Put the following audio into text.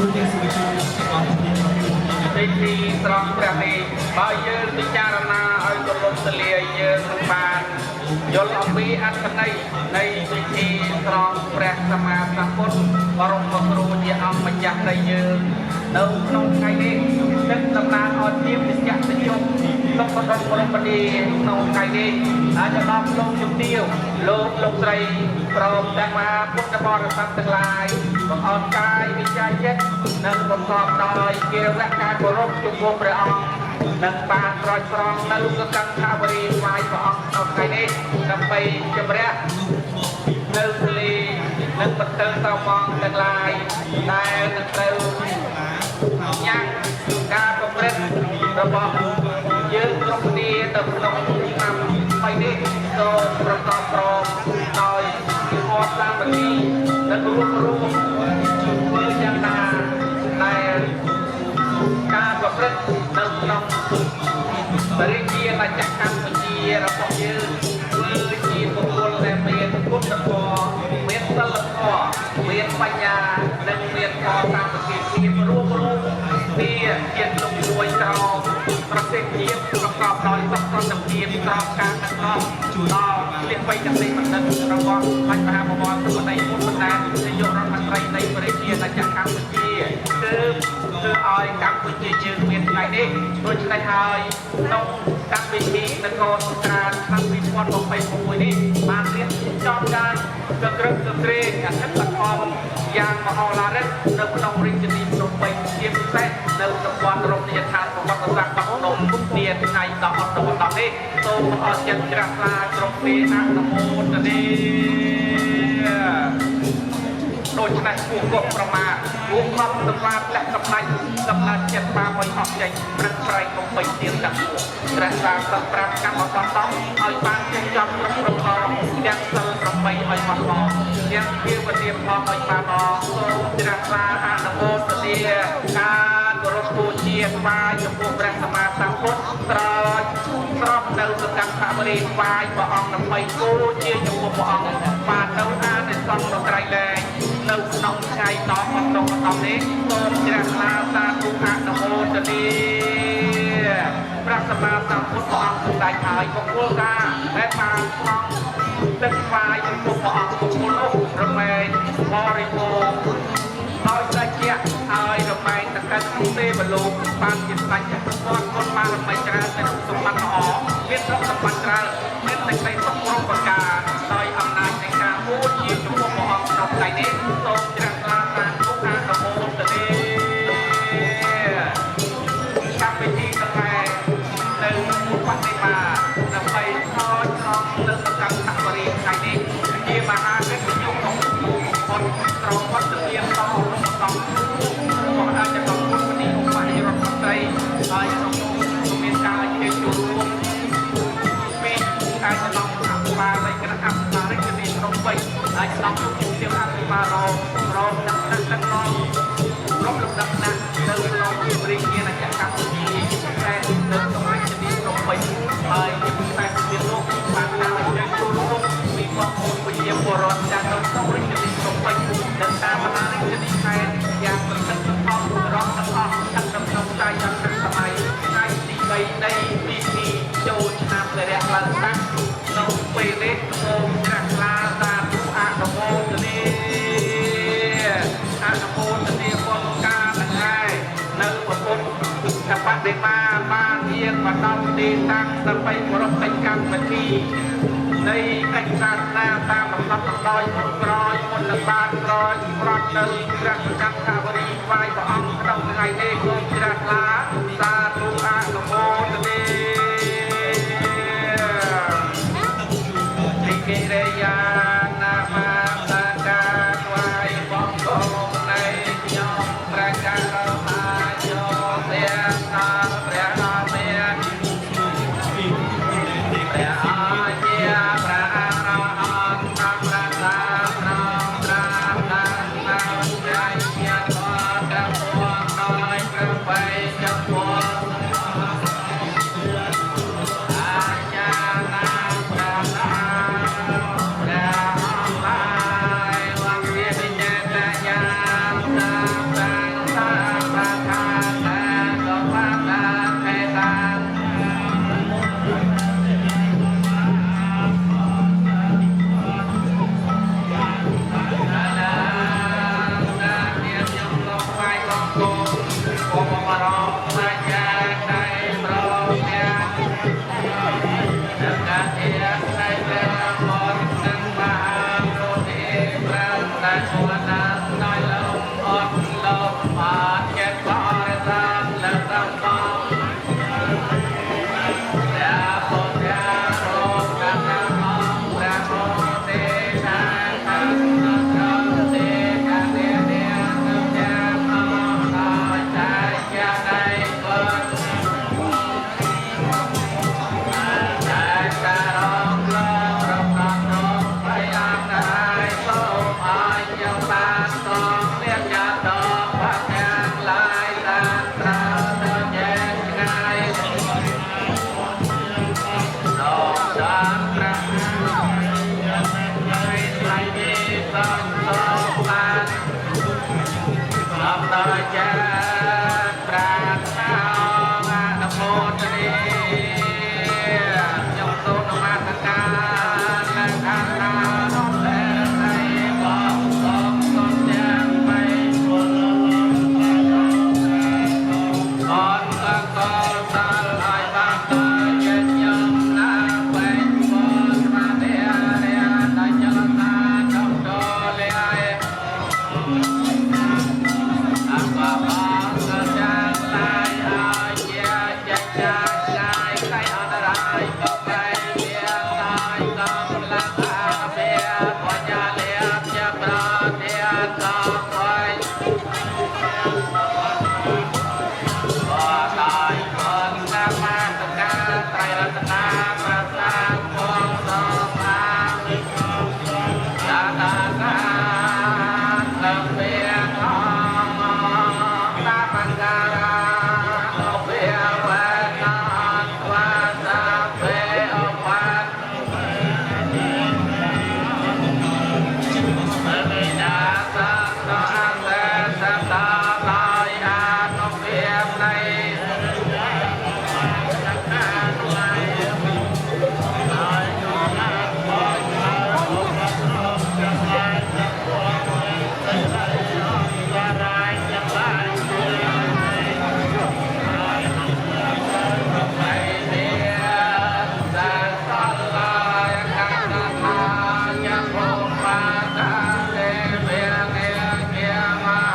ទីត្រង់ព្រះនេះបើយើងពិចារណាឲ្យទលំទលាយយើងនឹងបានយល់អំពីអត្ថន័យនៃពិធីត្រង់ព្រះសម្មាសម្ពុទ្ធបរមគ្រូជាអង្គម្ចាស់នៃយើងនៅក្នុងថ្ងៃនេះទឹកដំណើរអត់ជាវិជ្ជៈសញ្ជុំលោកបដិបរមនីក្នុងថ្ងៃនេះអាចដល់លោកជំទាវលោកស្រីព្រមទាំងមហាពុទ្ធបរិស័ទទាំងឡាយបង្អត់កាយវិជ្ជាចិត្តនិងប្រកបដោយកិរិយាការគោរពចំពោះព្រះអង្គនិងបានស្រោចស្រង់នៅសកង្ខាវរីថ្វាយព្រះអង្គក្នុងថ្ងៃនេះដើម្បីជំរះនៅទលេនិងបន្ទើសៅម៉ងទាំងឡាយដែលនឹងត្រូវញ៉ាំងការប្រព្រឹត្តរបស់យើងគ្រប់គ្នាទៅក្នុងឆ្នាំថ្មីនេះសូមប្រកបព្រមដោយអរសាមគ្គីនិងរួមធ្វើយ៉ាងណាដែលការប្រព្រឹត្តនៅក្នុងបរិយាកាសកម្ពុជារបស់យើងគឺជាបុគ្គលដែលមានគុណធម៌មានសិលធម៌មានបញ្ញានិងមានផលតាមប្រកេតភាពរួមគ្នាជាតិលោកមួយក្រោមប្រទេសជាតិប្រកបដោយសុខសន្តិភាពក្រោមការដឹកនាំដល់លក្ខណៈទីបណ្ឌិតរបស់បញ្ហាបវរសុខនៃពុទ្ធបណ្ដានាយករដ្ឋមន្ត្រីនៃប្រទេសជាតិកម្ពុជាគឺឲ្យកម្ពុជាយើងមានថ្ងៃនេះដូច្នេះហើយក្នុងកម្មវិធីនគរសង្គ្រាមឆ្នាំ2026នេះបានរៀបចំការកក្រឹបកក្រែងអធិបតេយ្យយ៉ាងមហោឡារិកនៅក្នុងរាជធានីភ្នំពេញជាពិសេសនៅតំបន់រមណីយដ្ឋានប្រវត្តិសាស្ត្របាត់ដំបងនាថ្ងៃ10អត់ដល់នេះសូមអរគុណជ្រះថ្លាក្រុមពេលអនុមោទនាដូច្នេះពួកកុំប្រមាថពួកខំសម្រាប់លក្ខសម្លាញ់សម្លាញ់ចិត្តបានឲ្យអស់ចេញប្រឹងប្រែងកុំពេញទៀងទាំងពួកព្រះសាស្ត្រប្រាប់កម្មបត្តិឲ្យបានចេញចំគ្រប់ប្រកបទាំងសិល8ឲ្យអស់ផងទាំងជាវទាផងឲ្យបានអស់សូមជ្រះថ្លាអនុមោទនាការគោរពបូជាថ្វាយចំពោះព្រះសម្មាសម្ពុទ្ធត្រចស្រស់នៅសកង្ខបរិថ្វាយព្រះអង្គដើម្បីគោជាចំពោះព្រះអង្គបាននៅអានិសង្ឃត្រៃលែងនៅក្នុងថ្ងៃ10អត់ដល់នេះសូមជ្រះថ្លាសាធុអនុមោទនាព្រះសម្មាសម្ពុទ្ធព្រះអង្គសម្ដែងហើយបុគ្គលថាដែលបានស្ងទឹកថ្វាយចំពោះព្រះអង្គបុគ្គលនោះរមែងបរិបូរណ៍ដោយតែជាហើយរមែងតកិតទេវលោកបានជាស្ដេចព្រះគុណបានរមែងច្រើនមានសម្បត្តិល្អមានទ្រព្យសម្បត្តិច្រើនមានតែក្តីសុខគ្រប់ប្រការដោយអំណាចនៃការបូជាចំពោះព្រះអង្គក្នុងថ្ងៃនេះសូមជ្រះថ្លាសាធុអនុមោទនាកម្មវិធីទាំងឡាយនៅបដិមាដើម្បីថយក្រោមលើសកម្មបរិយាថ្ងៃនេះជាមហាកិច្ចយុគក្នុងបុណ្យត្រង់វត្តមានតរបស់អាចจะต้องพูดวันนี้ผมไปរដ្ឋមន្ត្រីហើយក្នុងមានការអញ្ជើញចូលរួមពីអាចจะต้องអភិបាលនៃគណៈអភិបាលរាជធានីភ្នំពេញអាចจะต้องជួបជុំអភិបាលរងដឹកនាំក្រុមលំដាប់ណាស់នៅក្នុងរាជធានីកម្ពុជាតែនៅក្នុងរាជធានីភ្នំពេញហើយជាពិសេសមានលោកបានការអញ្ជើញចូលរួមពីបងប្អូនប្រជាពលរដ្ឋจากនៅក្នុងរាជធានីភ្នំពេញនិងតាមបណ្ដារាជធានីខេត្តយ៉ាងប្រសិទ្ធផលរងទាំងអស់ទាំងក្នុងใจយ៉ាងស្សម័យថ្ងៃទី3នៃពិធីចូលឆ្នាំព្រះរះឡើងតាំងនៅពេលនេះសូមជ្រះថ្លាសាធុអនុមោទនាអនុមោទនាពលការទាំងឡាយនៅប្រពុទ្ធបដិមាបានយាងមកដល់ទីតាំងដើម្បីគោរពកិច្ចកម្មវិធីនៃកិច្ចសាសនាតាមលំដាប់លំដោយមុនក្រោយមុននឹងបានក្រោយប្រត់នៅព្រះសង្ឃបរិថ្វាយព្រះអង្គក្នុងថ្ងៃនេះសូមជ្រះថ្លាសាធុអនុមោទនាទីកិរិយាណាមាតាកាថ្វាយបងប្អូននៃខ្ញុំព្រះករុណាយោទាំងដល់ព្រះនាមានព្រះអាជាព្រះអរហន្តព្រះសាស្ត្រត្រត្រាស់ដល់ដល់ព្រះជាធម៌ក្រពុំដោយព្រះ ។